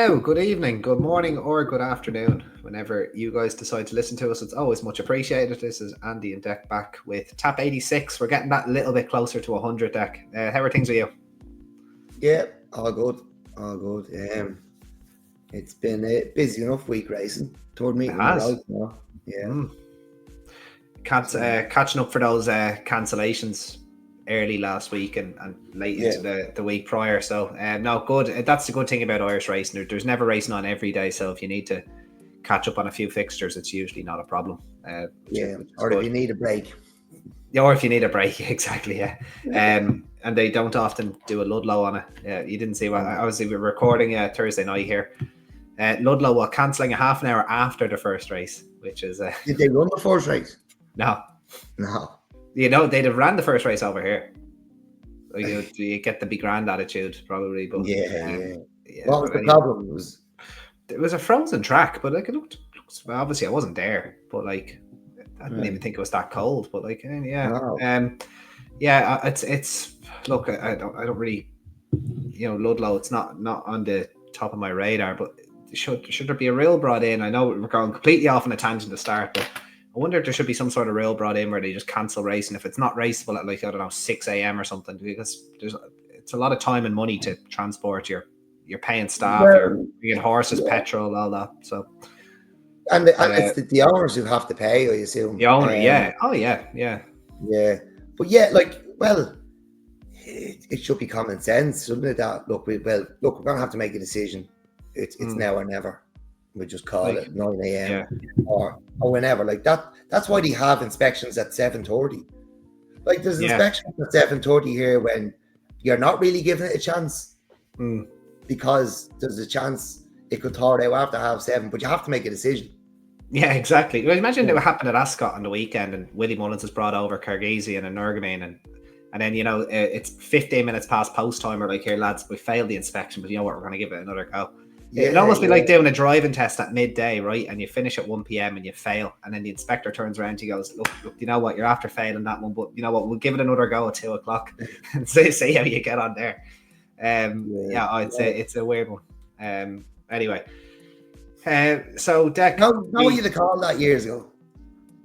Hello, good evening, good morning, or good afternoon. Whenever you guys decide to listen to us, it's always much appreciated. This is Andy and Dec back with Tap 86. We're getting that little bit closer to 100, Dec. How are things with you? Yeah, all good. All good. It's been a busy enough week racing. Third meeting in a row now. Yeah. Catching up for those cancellations early last week and late into the week prior. So, no, good. That's the good thing about Irish racing. There's never racing on every day. So if you need to catch up on a few fixtures, it's usually not a problem. Or if you need a break. Yeah, or if you need a break, exactly, yeah. And they don't often do a Ludlow on it. You didn't see what obviously we're recording Thursday night here. Ludlow were cancelling a half an hour after the first race, which is Did they run the first race? No. They'd have ran the first race over here. You get the big grand attitude probably, but What was the problem? It was a frozen track, but like it looked well, obviously I wasn't there, but like I didn't even think it was that cold. But like it's look, I don't really, Ludlow. It's not on the top of my radar, but should there be a rule brought in? I know we're going completely off on a tangent to start, but I wonder if there should be some sort of rule brought in where they just cancel racing if it's not raceable at 6 a.m. or something, because it's a lot of time and money to transport. You're paying staff, you're paying horses, petrol, all that. So, and it's the owners who have to pay, I assume. The owner, yeah. But it should be common sense, shouldn't it? That we're gonna have to make a decision. It's now or never. We just call it 9 a.m. or whenever. Like that. That's why they have inspections at 7:30. Like there's inspections at 7:30 here when you're not really giving it a chance, because there's a chance it could thaw out after 7:30. But you have to make a decision. Yeah, exactly. Well, imagine it would happen at Ascot on the weekend, and Willie Mullins has brought over Kyrgyzstan and Nurgamine, and then it's 15 minutes past post time. We're like, here lads, we failed the inspection, but you know what? We're going to give it another go. It'd almost be like doing a driving test at midday, right? And you finish at 1 p.m. and you fail. And then the inspector turns around and he goes, look, you know what? You're after failing that one, but you know what? We'll give it another go at 2 o'clock and see how you get on there. I'd say it's a weird one. Anyway. So, Dec... How would you have called that years ago?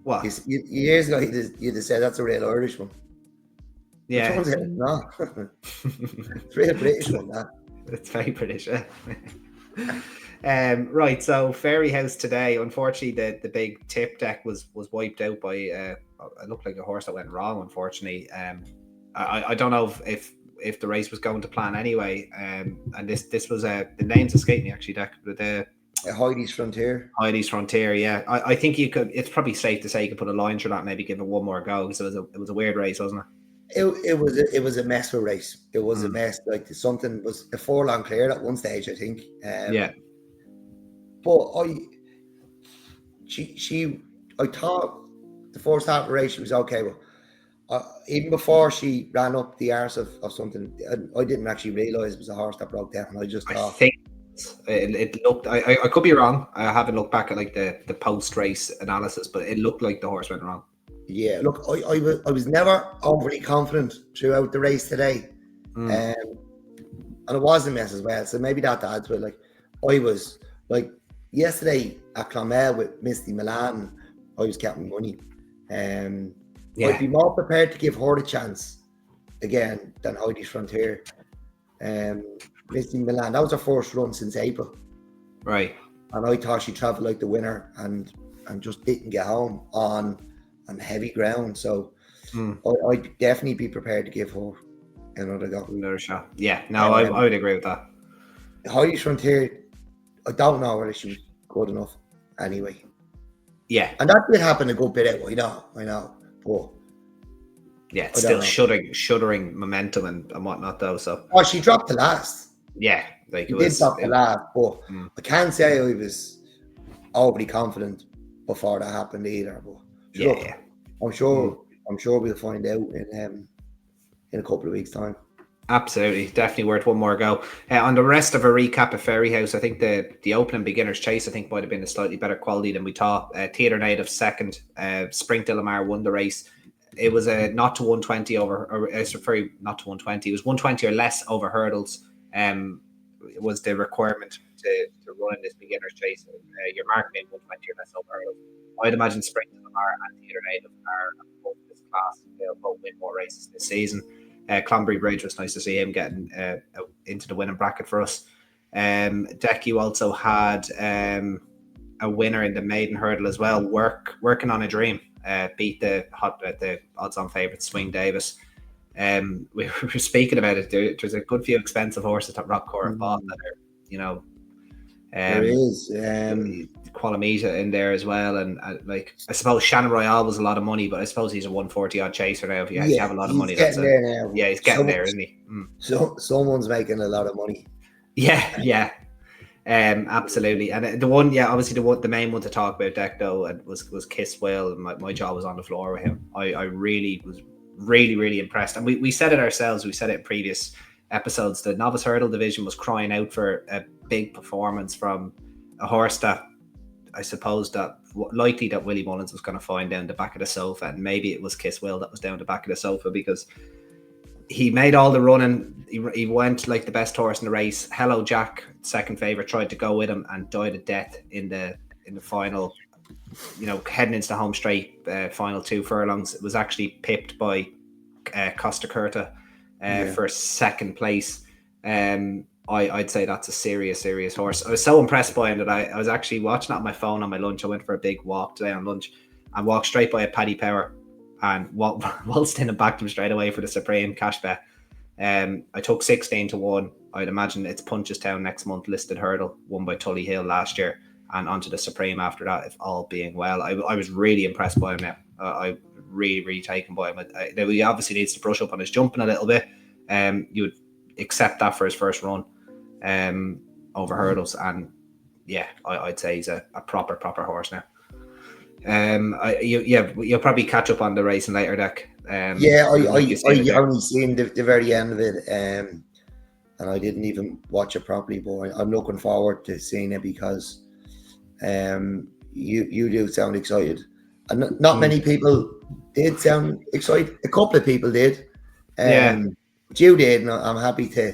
What? Years ago, you'd have said that's a real Irish one. Yeah. No. It's a real British one, that. It's very British, yeah. Right, so Fairyhouse today, unfortunately the big tip deck was wiped out by it looked like a horse that went wrong, unfortunately. I don't know if the race was going to plan anyway, and this was the names escape me actually, Deck, but Heidi's Frontier, yeah. I think it's probably safe to say you could put a line through that, maybe give it one more go, because it was a weird race, wasn't it? It was a mess of a race. It was a mess. Like something was a furlong cleared at one stage, I think. But I thought the first half of the race she was okay, but even before she ran up the arse of something, I didn't actually realise it was a horse that broke down. I just thought. I think it looked. I could be wrong. I haven't looked back at like the post race analysis, but it looked like the horse went wrong. Yeah, look, I was never overly confident throughout the race today, and it was a mess as well. So maybe that adds to it. Like I was like yesterday at Clonmel with Misty Milan, I was counting money. I'd be more prepared to give her a chance again than Heidi's Frontier. Misty Milan, that was her first run since April, right? And I thought she travelled like the winner and just didn't get home on heavy ground, so I'd definitely be prepared to give her another shot. Yeah, no, I would agree with that. Heidi's Frontier, I don't know whether she was good enough anyway. Yeah, and that did happen a good bit out. I know, but yeah, it's still shuddering momentum and whatnot though. So she dropped the last. Yeah, like it did drop the last, but I can't say I was overly confident before that happened either. But I'm sure we'll find out in a couple of weeks' time. Absolutely, definitely worth one more go. On the rest of a recap of Fairyhouse, I think the opening beginner's chase might have been a slightly better quality than we thought. Theatre Native second, Sprint Delamar won the race. It was a not to 120 not to 120. It was 120 or less over hurdles. It was the requirement. to run in this beginner's chase. Your mark made 120 or less over hurdles. I'd imagine Spring to Lamar and Theatre Native are above this class. They'll both win more races this season. Clonbury Bridge was nice to see him getting into the winning bracket for us. Dec, you also had a winner in the maiden hurdle as well. Working on a dream. Beat the odds-on favourite Swing Davis. We were speaking about it. There's a good few expensive horses that Rob Corr bought that are, there is Qualamita in there as well, and like I suppose Shannon Royale was a lot of money, but I suppose he's a 140 odd chaser now. If you have a lot of money, he's getting there now. Yeah, he's getting there, isn't he? So someone's making a lot of money. Yeah. Absolutely. And the one, obviously the main one to talk about, Dec, though, was Kiss Will, and my jaw was on the floor with him. I really was really impressed, and we said it ourselves. We said it in previous episodes. The novice hurdle division was crying out for a big performance from a horse that I suppose that likely that Willie Mullins was going to find down the back of the sofa, and maybe it was Kiss Will that was down the back of the sofa, because he made all the running. He went like the best horse in the race. Hello Jack, second favourite, tried to go with him and died of death in the final, heading into the home straight, final 2 furlongs. It was actually pipped by Costa Curta for second place. I'd say that's a serious horse. I was so impressed by him that I was actually watching it on my phone on my lunch. I went for a big walk today on lunch and walked straight by a Paddy Power and waltzed in and backed him straight away for the Supreme cash bet. I took 16-1. I'd imagine it's Punchestown next month, listed hurdle, won by Tully Hill last year, and onto the Supreme after that, if all being well. I was really impressed by him now. I really taken by him. He obviously needs to brush up on his jumping a little bit. You would accept that for his first run over hurdles, and I'd say he's a proper horse now. You'll probably catch up on the racing later, Dec. I only seen the very end of it, and I didn't even watch it properly, but I'm looking forward to seeing it, because you do sound excited, and not many people did sound excited. A couple of people did, but you did, and I'm happy to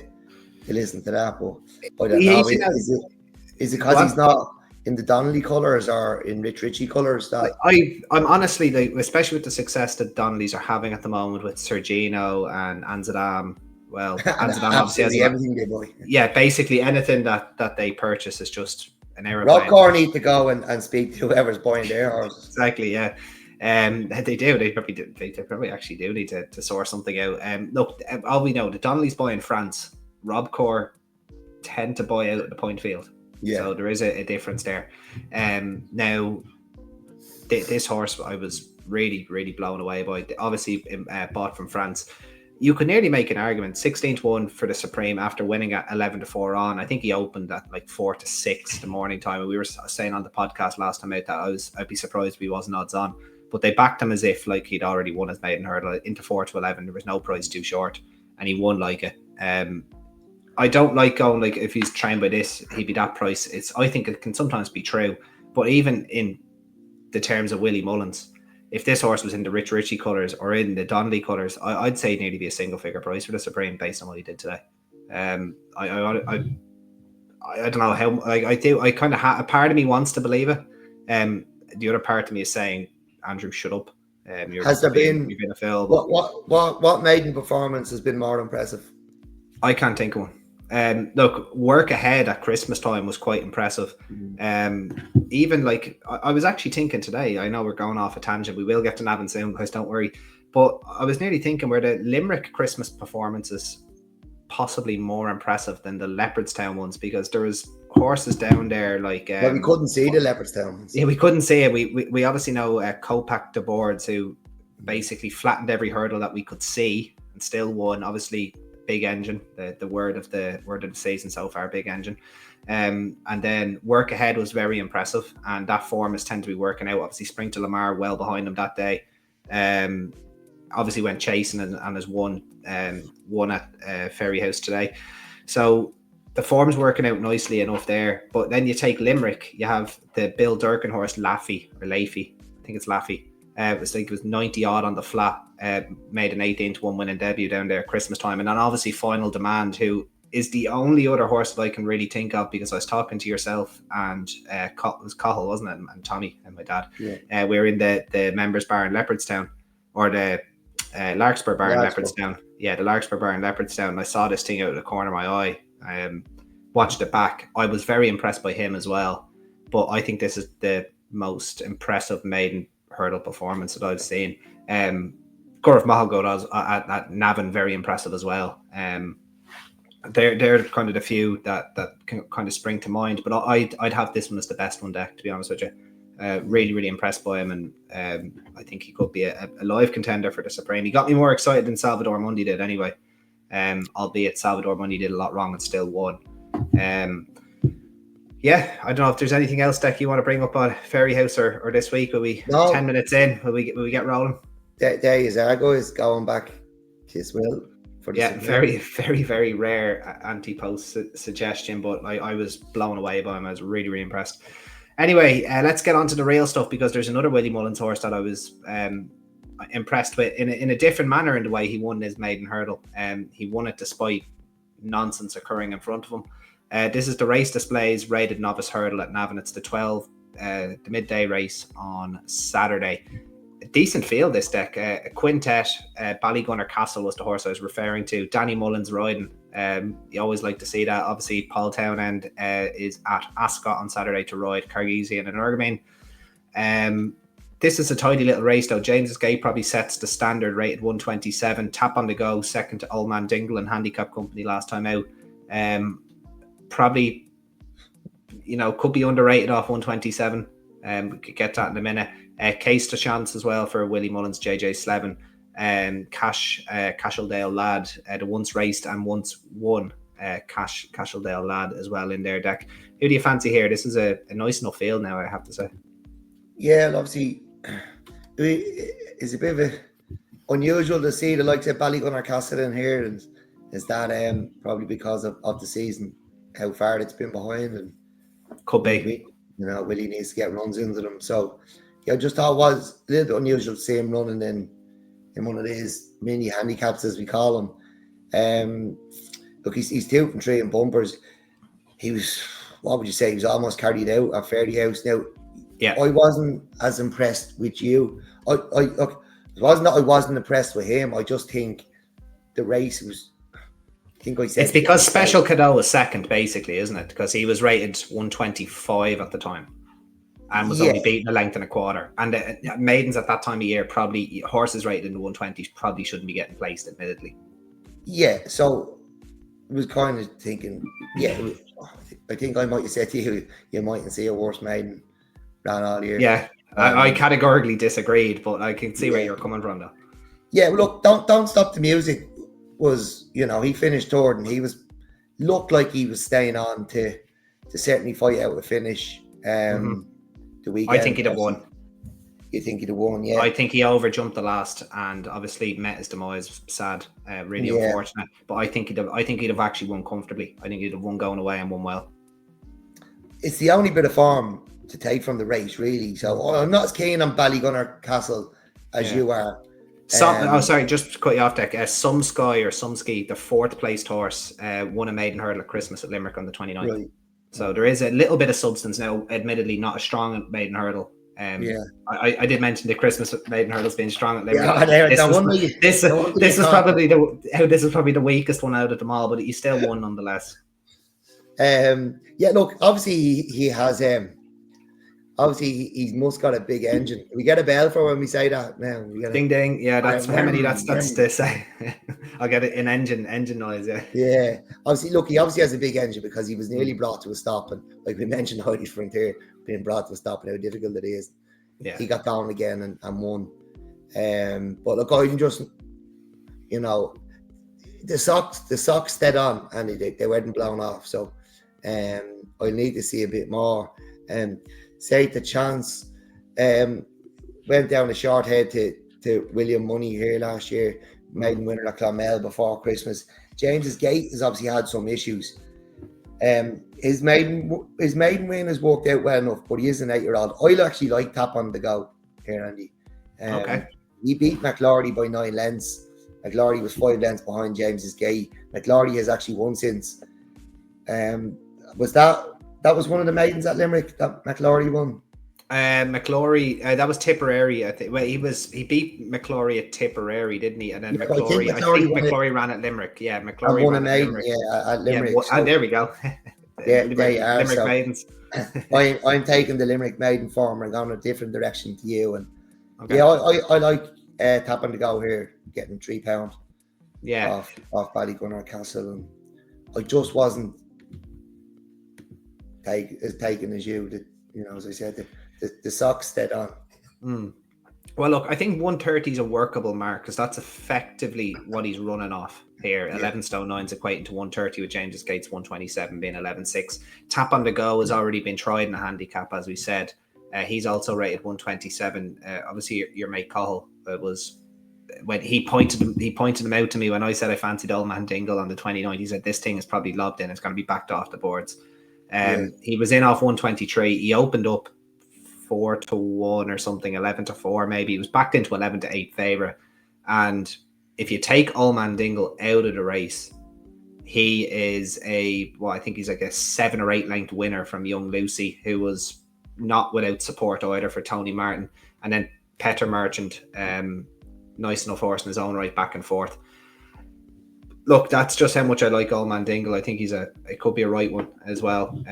listen to that. But I don't know, is it because he's not in the Donnelly colours or in Rich Ritchie colours? That I'm honestly, like, especially with the success that Donnellys are having at the moment with Sergino and Anzadam. Well, Anzadam obviously has everything they buy. Yeah, basically anything that they purchase is just an error. Rob Corr need to go and speak to whoever's buying their horses. Exactly, yeah. They do. They probably actually do need to sort something out. Look, all we know, the Donnellys buy in France. Rob Corr tend to buy out at the point field. Yeah. So there is a difference there. Now, this horse I was really blown away by. Obviously, bought from France. You could nearly make an argument 16-1 for the Supreme after winning at 11-4 on. I think he opened at like 4-6 the morning time. And we were saying on the podcast last time out that I'd be surprised if he wasn't odds on. But they backed him as if like he'd already won his maiden hurdle into 4-11. There was no price too short, and he won like it. I don't like going like if he's trained by this, he'd be that price. I think it can sometimes be true, but even in the terms of Willie Mullins, if this horse was in the Rich Ritchie colours or in the Donnelly colours, I'd say it'd nearly be a single figure price for the Supreme based on what he did today. I don't know how. Like I do. I kind of a part of me wants to believe it. The other part of me is saying, Andrew, shut up. Has there been? You've been a Phil. What maiden performance has been more impressive? I can't think of one. Look, Work Ahead at Christmas time was quite impressive. Even like I was actually thinking today, I know we're going off a tangent, we will get to Navan soon, guys, don't worry, but I was nearly thinking were the Limerick Christmas performances possibly more impressive than the Leopardstown ones, because there was horses down there like we couldn't see the Leopardstown ones. Yeah, we couldn't see it. We obviously know Copac de Boards, who basically flattened every hurdle that we could see and still won. Obviously Big Engine, the word of the season so far, Big Engine. And then Work Ahead was very impressive, and that form is tend to be working out. Obviously Spring to Lamar well behind him that day. Obviously went chasing and has won at Fairyhouse today. So the form's working out nicely enough there. But then you take Limerick, you have the Bill Durkin horse Laffy, I think it's Laffy. It was 90 odd on the flat. Made an 18-1 winning debut down there at Christmas time, and then obviously Final Demand, who is the only other horse that I can really think of, because I was talking to yourself and it was Cahill, wasn't it, and Tommy and my dad. Yeah. We were in the members bar in Leopardstown, or the Larkspur bar in Leopardstown. Yeah, the Larkspur bar in Leopardstown. And I saw this thing out of the corner of my eye. Watched it back. I was very impressed by him as well. But I think this is the most impressive maiden hurdle performance that I've seen. Gaurav Mahalgod at Navan, very impressive as well. They're kind of the few that can kind of spring to mind. But I'd have this one as the best one, Dec, to be honest with you. Really, really impressed by him, and I think he could be a live contender for the Supreme. He got me more excited than Salvador Mundi did anyway. Albeit Salvador Mundi did a lot wrong and still won. Yeah, I don't know if there's anything else, Dec, you want to bring up on Fairyhouse or this week. Will we 10 minutes in? Will we get rolling? There is Argo is going back to his will. Very, very, very rare anti-post suggestion, but I was blown away by him. I was really, really impressed. Anyway, let's get on to the real stuff, because there's another Willie Mullins horse that I was impressed with in a different manner in the way he won his maiden hurdle. He won it despite nonsense occurring in front of him. This is the Race Displays rated novice hurdle at Navan. It's the midday race on Saturday. A decent field, this Dec. Quintet, Ballygunner Castle was the horse I was referring to. Danny Mullins riding. You always like to see that. Obviously, Paul Townend is at Ascot on Saturday to ride Cargesian and Ergamain. This is a tidy little race, though. James's Gate probably sets the standard rated 127. Tap on the Go, second to Old Man Dingle and Handicap Company last time out. Probably, could be underrated off 127. We could get that in a minute. Case to Chance as well for Willie Mullins, JJ Slevin, Cashildale Lad, the once raced and once won Cashildale Lad as well in their Dec. Who do you fancy here? This is a nice enough field now, I have to say. Yeah, and obviously, it's a bit of a unusual to see the likes of Ballygunner Castle in here, and is that probably because of the season, how far it's been behind, and could be. Willie needs to get runs into them. So, I just thought it was a little bit unusual to see him running in one of these mini handicaps, as we call them. Look, he's 2 from 3 in bumpers. He was, what would you say? He was almost carried out at Fairyhouse. Now, yeah, I wasn't as impressed with you. Look, it wasn't that I wasn't impressed with him. I just think the race was. I think I said it's because Special Cadeau was second, basically, isn't it? Because he was rated 125 at the time. And was only beaten a length and a quarter. And maidens at that time of year, probably horses rated in the 120s probably shouldn't be getting placed, admittedly. Yeah, so I was kind of thinking, I think I might have said to you, you mightn't see a worse maiden ran all year. Yeah, I categorically disagreed, but I can see where you're coming from, though. Yeah, well, look, Don't Stop the Music was, he finished third, and he looked like he was staying on to certainly fight out a finish. The weekend. I think he'd have won. You think he'd have won? Yeah. I think he overjumped the last, and obviously met his demise. Sad, really unfortunate. But I think he'd have actually won comfortably. I think he'd have won going away and won well. It's the only bit of form to take from the race, really. So I'm not as keen on Ballygunner Castle as you are. Sorry, just to cut you off, Dec. Sumsky, the 4th placed horse, won a maiden hurdle at Christmas at Limerick on the 29th. Right. So there is a little bit of substance now, admittedly not a strong maiden hurdle. I did mention the Christmas maiden hurdles being strong at Limerick. This is probably the weakest one out of them all, but he still won nonetheless. Look, obviously he has obviously he must got a big engine. We get a bell for when we say that now. Ding ding. Yeah, that's how many that's to say. I'll get an engine noise, Yeah. Obviously, he obviously has a big engine because he was nearly brought to a stop, and like we mentioned Heidi's Frontier being brought to a stop and how difficult it is. Yeah. He got down again and won. But look, I can just the socks dead on, and they weren't blown off. So I need to see a bit more. Say the Chance went down a short head to William Money here last year, maiden winner at Clonmel before Christmas. James's Gate has obviously had some issues. His maiden win has worked out well enough, but he is an 8-year-old. I actually like Tap on the Go here, Andy. Okay. He beat McLaury by 9 lengths McLaury was 5 lengths behind James's Gate. McLaury has actually won since. Was that was one of the maidens at Limerick that McLaury won? McLaury, that was Tipperary. I think. Well, he beat McLaury at Tipperary, didn't he? And then McLaury, I think McLaury ran at Limerick. Yeah, McLaury won ran a maiden. At Limerick. Yeah, and there we go. Limerick maidens. I'm taking the Limerick maiden form. I'm going a different direction to you, and I like Tap on the Go here, getting £3. Yeah, off Ballygunner Castle, and I just wasn't as taken as you. As I said, the socks dead on. Well, look, I think 130 is a workable mark because that's effectively what he's running off here. 11 stone 9's equating to 130 with James's Gates 127 being 11.6. Tap on the Go has already been tried in a handicap, as we said. He's also rated 127. Obviously, your mate Cahill was when he pointed them out to me when I said I fancied Old Man Dingle on the 29th. He said this thing is probably lobbed in. It's going to be backed off the boards. He was in off 123. He opened up 4-1 or something, 11-4 maybe. He was backed into 11-8 favourite. And if you take Old Man Dingle out of the race, he is I think he's like a 7 or 8 length winner from Young Lucy, who was not without support either for Tony Martin. And then Petter Merchant, nice enough horse in his own right, back and forth. Look, that's just how much I like Old Man Dingle. I think it could be a right one as well.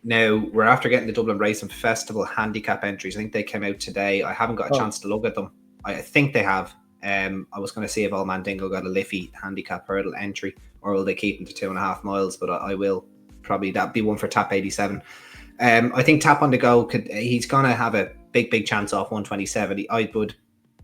Now, we're after getting the Dublin Racing Festival handicap entries. I think they came out today. I haven't got a chance to look at them. I think they have. I was going to see if Old Man Dingle got a Liffey handicap hurdle entry, or will they keep him to 2.5 miles? But I will probably, that'd be one for Tap 87. I think Tap on the Go, he's going to have a big chance off 127. I would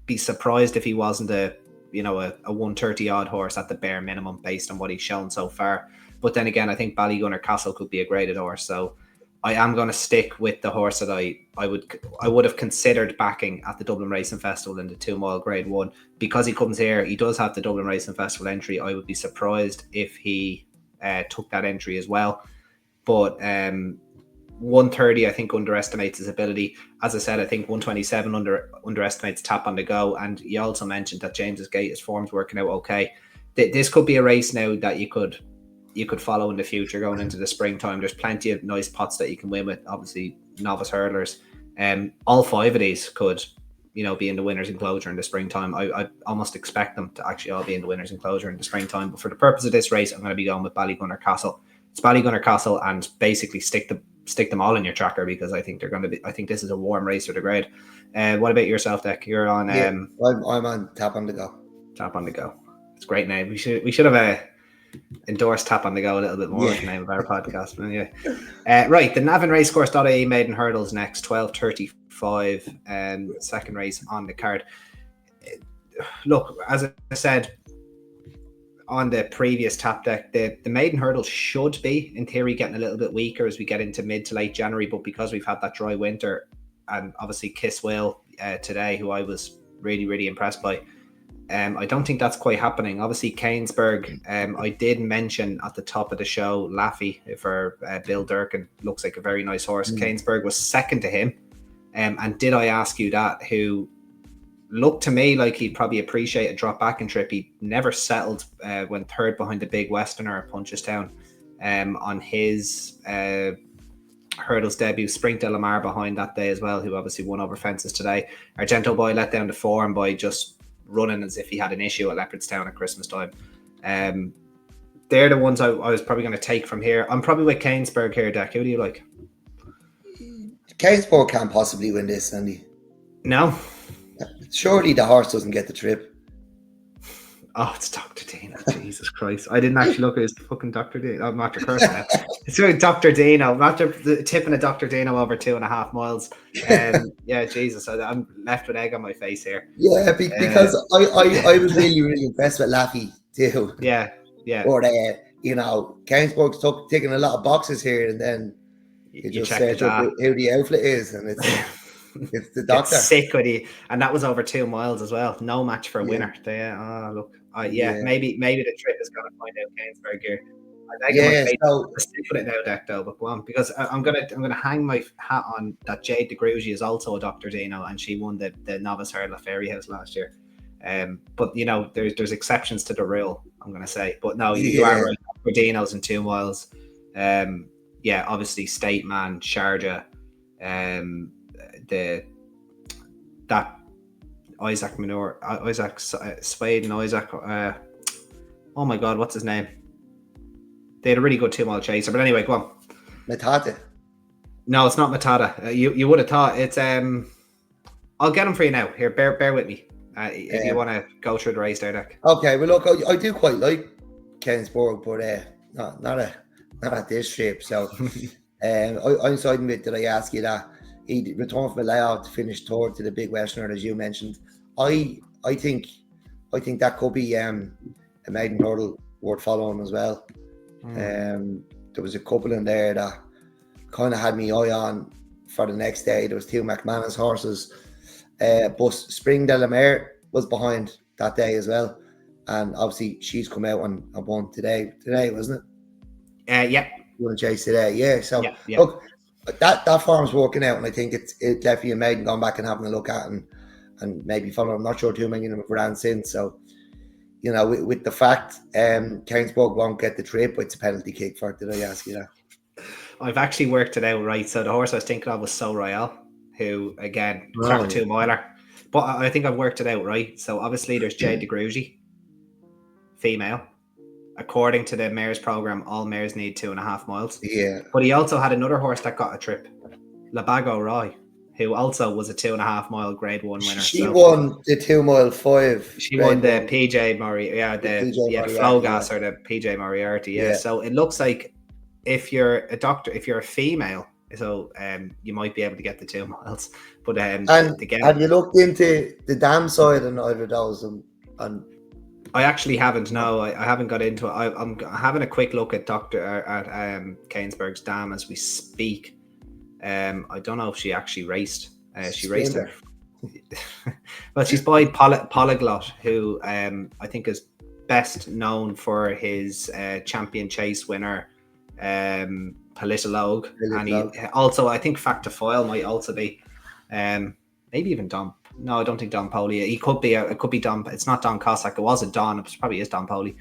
be surprised if he wasn't a 130 odd horse at the bare minimum based on what he's shown so far. But then again, I think Ballygunner Castle could be a graded horse. So I am going to stick with the horse that I would have considered backing at the Dublin Racing Festival in the 2 mile grade 1. Because he comes here, he does have the Dublin Racing Festival entry. I would be surprised if he took that entry as well. But 130, I think, underestimates his ability. As I said, I think 127 underestimates Tap on the Go. And you also mentioned that James's Gate, his form's working out okay. This could be a race now that you could follow in the future going into the springtime. There's plenty of nice pots that you can win with, obviously novice hurdlers. All 5 of these could, be in the winners enclosure in the springtime. I almost expect them to actually all be in the winners enclosure in the springtime. But for the purpose of this race, I'm going to be going with Ballygunner Castle. It's Ballygunner Castle, and basically stick them all in your tracker because I think I think this is a warm race for the grade. What about yourself, Dec? You're on. I'm on Tap on the Go. Tap on the Go. It's a great name. We should have endorsed Tap on the Go a little bit more with the name of our podcast. But anyway. Right, the Navan Racecourse.ie maiden hurdles next, 12:35. Second race on the card. Look, as I said on the previous Tap Deck, the maiden hurdle should be, in theory, getting a little bit weaker as we get into mid to late January. But because we've had that dry winter, and obviously Kiss Will today, who I was really, really impressed by, I don't think that's quite happening. Obviously, Canesburg, I did mention at the top of the show, Laffey for Bill Durkin, looks like a very nice horse. Canesburg was second to him. And did I ask you that, who looked to me like he'd probably appreciate a drop back and trip. He never settled when third behind the big Westerner at Punchestown on his hurdles debut. Sprint de Lamar behind that day as well, who obviously won over fences today. Argento Boy let down the form by just running as if he had an issue at Leopardstown at Christmas time. They're the ones I was probably going to take from here. I'm probably with Canesburg here, Dec. Who do you like? Canesburg can't possibly win this, Andy. No? Surely the horse doesn't get the trip. Oh, it's Dr. Dino. Jesus Christ. I didn't actually look at his fucking Dr. Dino. I'm after cursing now. It's really Dr. Dino. I'm after tipping a Dr. Dino over 2.5 miles. Yeah, Jesus. I'm left with egg on my face here. Yeah, because I was really, really impressed with Laffey too. Yeah. But, Canesburg's ticking a lot of boxes here, and then you just search up who the outfit is, and it's the doctor. It's sick with you, and that was over 2 miles as well. No match for a winner. Maybe the trip is going to find out Canesburg here. So stick with it now, Dec, though. But go on, because I'm gonna hang my hat on that. Jade de Grugy is also a Dr. Dino, and she won the novice hurdle at Fairyhouse last year. But you know, there's exceptions to the rule, I'm going to say. But no, you are right. Cordino's in 2 miles. Yeah, obviously State Man, Sharjah, that Isaac Spade and Isaac. Oh my God, what's his name? They had a really good 2 mile chaser. But anyway, go on. Matata. No, it's not Matata. You would have thought it's. I'll get him for you now. Here, bear with me. If you want to go through the race there, Dec. Okay, well look, I do quite like Kensburg, but not at this shape. So I'm siding with, did I ask you that? He returned from a layout to finish third to the Big Westerner, as you mentioned. I think that could be a maiden hurdle worth following as well. There was a couple in there that kind of had me eye on for the next day. There was 2 McManus horses. But Spring de la Mer was behind that day as well, and obviously she's come out and won today, wasn't it? Yeah. You want to chase today, yeah. So yeah. Look, that form's working out, and I think it's definitely a maiden gone back and having a look at and maybe following. I'm not sure too many of them have ran since. So you know, with the fact Kensburg won't get the trip, it's a penalty kick for it. Did I ask you that? I've actually worked it out right. So the horse I was thinking of was So Royale, who again cracker 2 miler, but I think I've worked it out right. So obviously there's Jade de Grugy, female. According to the mares program, all mares need 2.5 miles. Yeah. But he also had another horse that got a trip, Labago Roy, who also was a 2.5 mile Grade 1 winner. She won the 2 mile 5. She won the PJ Moriarty, the Flogas or the PJ Moriarty. Yeah. So it looks like if you're a female, so you might be able to get the 2 miles. But and again, have you looked into the dam side and either of those? And I actually haven't. No, I haven't got into it. I'm having a quick look at Kensburg's dam as we speak. I don't know if she actually raced. She raced her. Well, she's by Polyglot, who I think is best known for his champion chase winner, Politologue. And he also, I think Factor Foil might also be, maybe even Dom. No, I don't think Don Poli. He could be. It could be Don. It's not Don Cossack. It was a Don. It probably is Don Poli.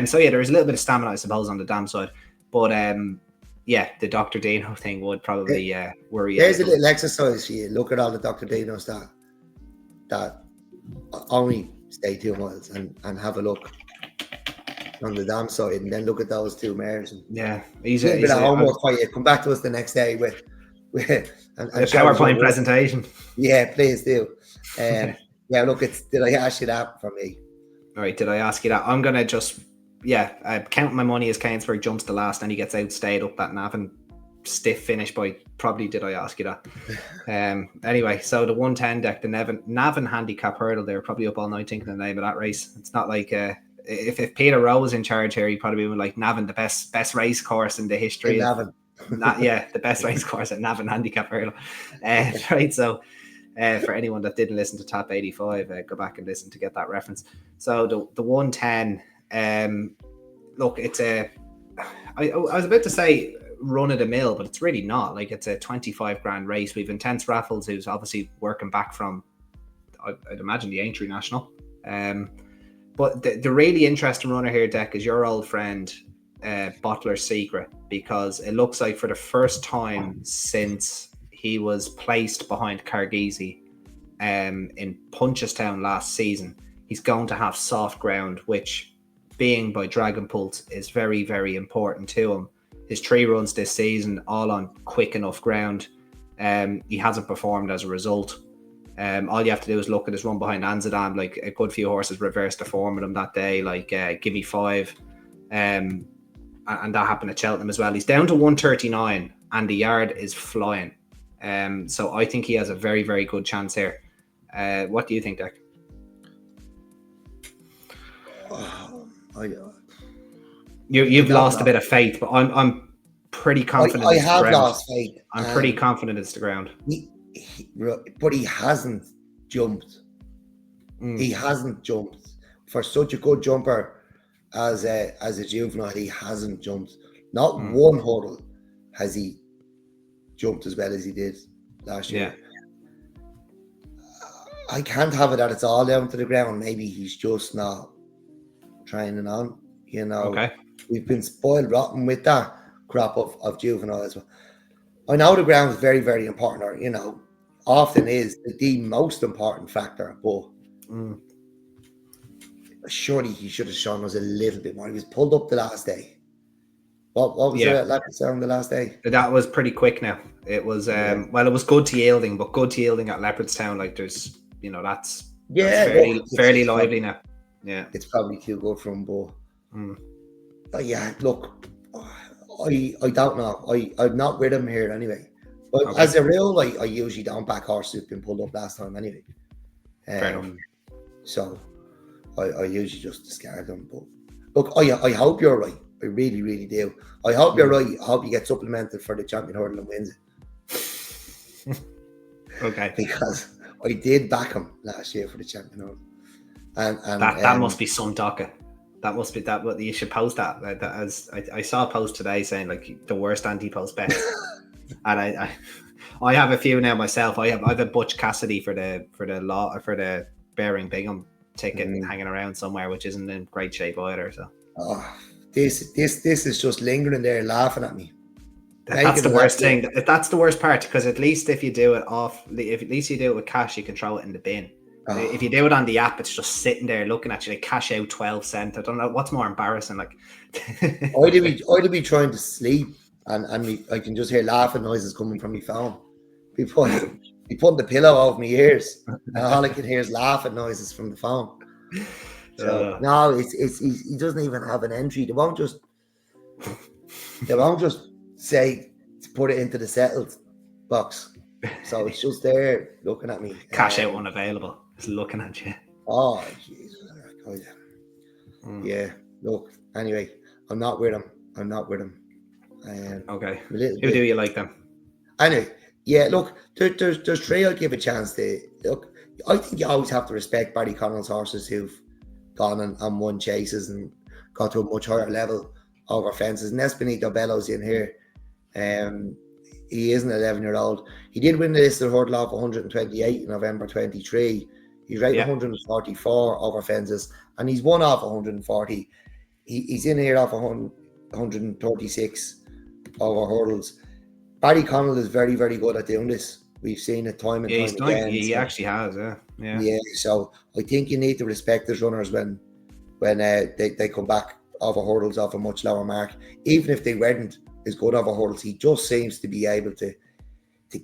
So yeah, there is a little bit of stamina, I suppose, on the dam side. But yeah, the Dr. Dino thing would probably worry. There's a little exercise for you. Look at all the Dr. Dinos that only stay 2 miles and have a look on the dam side, and then look at those 2 mares. Yeah, he's a bit of homework for you. Come back to us the next day with a PowerPoint presentation. Yeah, please do. Yeah, look, did I ask you that for me? All right, did I ask you that? I'm gonna just count my money as Kensburg jumps the last and he gets outstayed up that Navan stiff finish by probably did I ask you that. Anyway, so the 110 Dec, the Navan handicap hurdle, they were probably up all night thinking the name of that race. It's not like if Peter Rowe was in charge here, he'd probably be like Navan, the best race course in the history of Navan. The best race course at Navan handicap hurdle. Right, so for anyone that didn't listen to Top 85, go back and listen to get that reference. So the 110, look, it's I was about to say run of the mill, but it's really not. Like, it's a 25 grand race. We've Intense Raffles, who's obviously working back from, I'd imagine, the Aintree National. But the really interesting runner here, Dec, is your old friend Bottler's Secret, because it looks like for the first time since he was placed behind Cargizi in Punchestown last season, he's going to have soft ground, which, being by Dragon Pulse, is very, very important to him. His 3 runs this season, all on quick enough ground. He hasn't performed as a result. All you have to do is look at his run behind Anzadam. Like, a good few horses reversed the form with him that day, like Gimme 5. And that happened at Cheltenham as well. He's down to 139 and the yard is flying. So I think he has a very, very good chance here. What do you think, Dec? You've lost a bit of faith, but I'm pretty confident. I have lost faith. I'm pretty confident it's the ground. But he hasn't jumped. He hasn't jumped for such a good jumper as a juvenile. He hasn't jumped. Not one hurdle has he jumped as well as he did last year. I can't have it that it's all down to the ground. Maybe he's just not training on. Okay. We've been spoiled rotten with that crop of juveniles. I know the ground is very, very important, or often is the most important factor, but surely he should have shown us a little bit more. He was pulled up the last day. What was it at Leopardstown the last day? That was pretty quick now. It was it was good to yielding, but good to yielding at Leopardstown, like there's that's fairly lively now. Yeah. It's probably too good for him, but look, I don't know. I'm not with him here anyway. But as a rule, I usually don't back horses who've been pulled up last time anyway. Fair enough. So I usually just discard them. But look, I hope you're right. I really, really do. I hope you're right. I hope you get supplemented for the champion hurdle and wins it. Okay. Because I did back him last year for the champion hurdle. And that must be some docket. That must be that. What you should post that. As I saw a post today saying like the worst anti-post bet, and I have a few now myself. I have a Butch Cassidy for the Bearing Bingham ticket hanging around somewhere, which isn't in great shape either. So this is just lingering there, laughing at me. That's the worst thing. That's the worst part, because at least if you do it at least you do it with cash, you can throw it in the bin. If you do it on the app, it's just sitting there looking at you. Like cash out 12 cents. I don't know what's more embarrassing. Like I'd be trying to sleep and I can just hear laughing noises coming from my phone. He putting the pillow over my ears, and all I can hear is laughing noises from the phone. So no, he doesn't even have an entry. They won't just say to put it into the settled box. So it's just there looking at me. Cash out unavailable. It's looking at you. Oh, Jesus. Yeah, look, anyway, I'm not with him. Okay. Who do you like then? Anyway, yeah, look, there's three I'll give a chance to. Look, I think you always have to respect Barry Connell's horses who've gone and won chases and got to a much higher level over fences. Nespenito Bellows in here. He is an 11-year-old. He did win the Listed Hurdle off 128 in November 23. He's rated 144 over fences, and he's won off 140. He's in here off 136 over hurdles. Barry Connell is very, very good at doing this. We've seen it time and time again. He actually has, yeah. So I think you need to respect his runners when they come back over hurdles off a much lower mark. Even if they weren't as good over hurdles, he just seems to be able to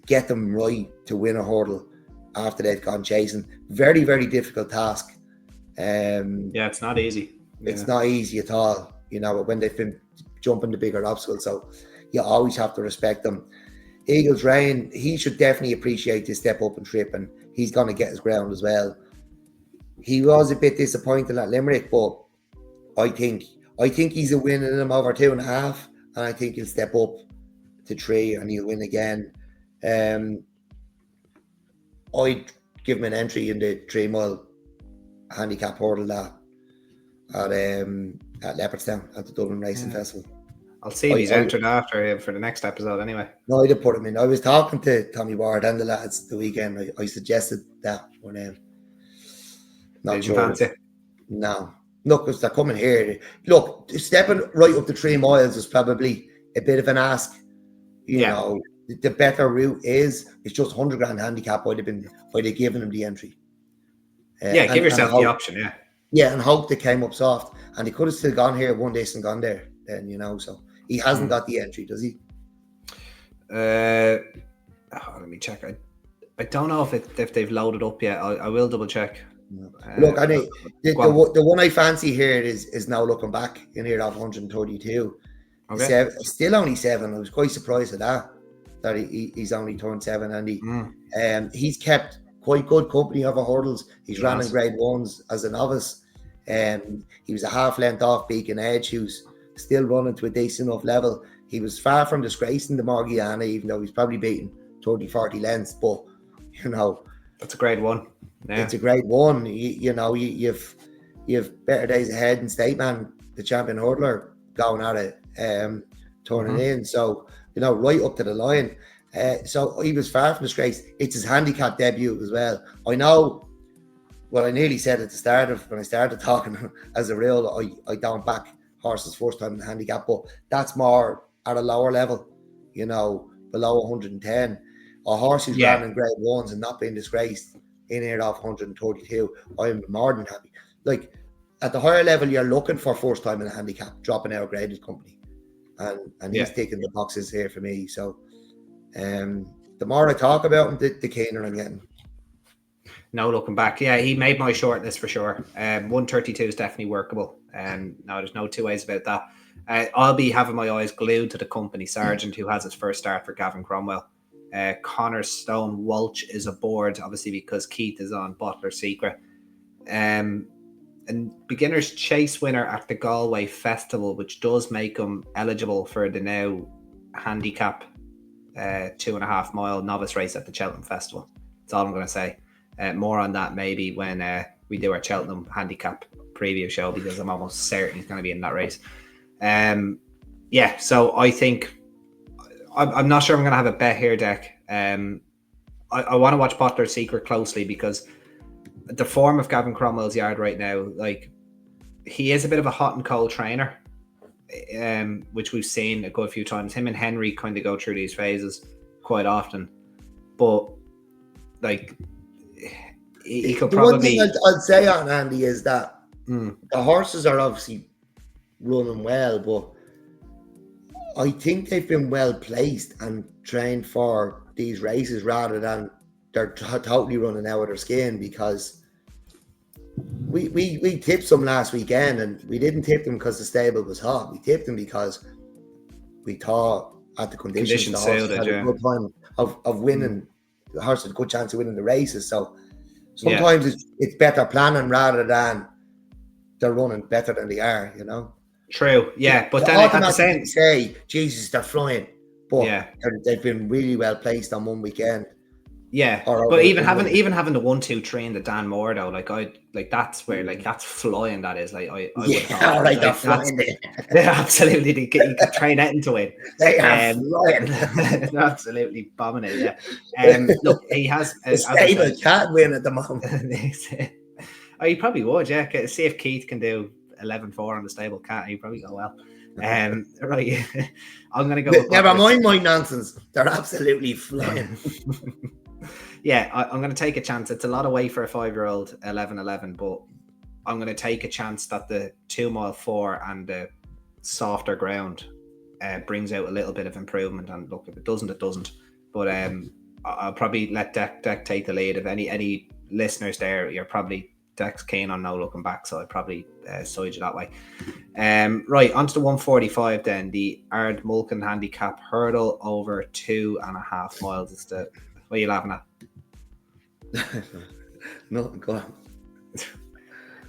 get them right to win a hurdle after they've gone chasing. Very, very difficult task. It's not easy. It's not easy at all, when they've been jumping the bigger obstacles. So you always have to respect them. Eagles Rain, he should definitely appreciate this step up and trip, and he's going to get his ground as well. He was a bit disappointed at Limerick, but I think he's a win in him over 2.5, and I think he'll step up to 3 and he'll win again. I'd give him an entry in the 3-mile handicap hurdle at Leopardstown at the Dublin Racing Festival. I'll see if he's entered after for the next episode anyway. No, I'd have put him in. I was talking to Tommy Ward and the lads the weekend. I suggested that for them. Not sure. Fancy? No. Look, because they're coming here. Look, stepping right up to 3 miles is probably a bit of an ask. You know, the better route it's just 100 grand handicap. I'd have given him the entry. Give yourself the option, Yeah, and hope they came up soft. And he could have still gone here one day and gone there then, so he hasn't got the entry, does he? Let me check. I don't know if they've loaded up yet. I will double check. Look, I know the one I fancy here is now looking back in here off 132. Okay. Still only 7. I was quite surprised at that he's only turned 7, and he's kept quite good company over hurdles. He's ran in grade 1s as a novice. He was a half length off Beacon Edge, who's still running to a decent enough level. He was far from disgracing the Morgiana, even though he's probably beaten 30-40 lengths, but that's a grade 1. It's a grade 1. You've better days ahead in State Man, the champion hurdler, going at it, turning in. So, right up to the line. So he was far from disgrace. It's his handicap debut as well. I know Well, I nearly said at the start of when I started talking as a rule, I don't back horses first time in the handicap, but that's more at a lower level, you know, below 110. A horse who's Yeah. ran in grade ones and not being disgraced in here off 132, I'm more than happy. Like at the higher level, you're looking for first time in a handicap, dropping out graded company. And he's ticking the boxes here for me. So the more I talk about him, the keener I'm getting. No looking back. Yeah, he made my shortlist for sure. 132 is definitely workable. No, there's no two ways about that. I'll be having my eyes glued to the company sergeant who has his first start for Gavin Cromwell. Connor Stone Walsh is aboard, obviously because Keith is on Bottler Secret. And beginner's chase winner at the Galway Festival, which does make him eligible for the now handicap 2.5 mile novice race at the Cheltenham Festival. That's all I'm going to say. More on that maybe when we do our Cheltenham handicap preview show, because I'm almost certain he's going to be in that race. So I think I'm not sure I'm going to have a bet here, Dec. I want to watch Bottler Secret closely because the form of Gavin Cromwell's yard right now, like he is a bit of a hot and cold trainer, which we've seen a good few times. Him and Henry kind of go through these phases quite often, but like he could probably. One thing I'd say on Andy is that the horses are obviously running well, but I think they've been well placed and trained for these races rather than they're totally running out of their skin, because we tipped them last weekend and we didn't tip them because the stable was hot. We tipped them because we thought at the conditions the horse had a good time of winning. The horse had a good chance of winning the races. So sometimes it's better planning rather than they're running better than they are, you know. True, yeah, but then at the same say, Jesus, they're flying, but they've been really well placed on one weekend. Yeah, but even having the 1-2-3 in the Dan Moore though, that's where that's flying. That is they're flying. They're absolutely you can train that into it. They are flying. They're absolutely bombing it. Yeah. Look, he has. The stable can't win at the moment. He probably would. Yeah. See if Keith can do 11-4 on the stable cat. He'd probably go well. Right. I'm gonna go. Never mind my nonsense. They're absolutely flying. Yeah, I'm going to take a chance. It's a lot of weight for a 5-year-old 11-11, but I'm going to take a chance that the 2 mile 4 and the softer ground brings out a little bit of improvement. And look, if it doesn't, it doesn't. But I'll probably let Dec take the lead. If any listeners there, you're probably Dec's keen on no looking back, so I'd probably side you that way. Right, on to the 145 then, the Ardmulchan handicap hurdle over 2.5 miles. It's the what are you laughing at? No, go on.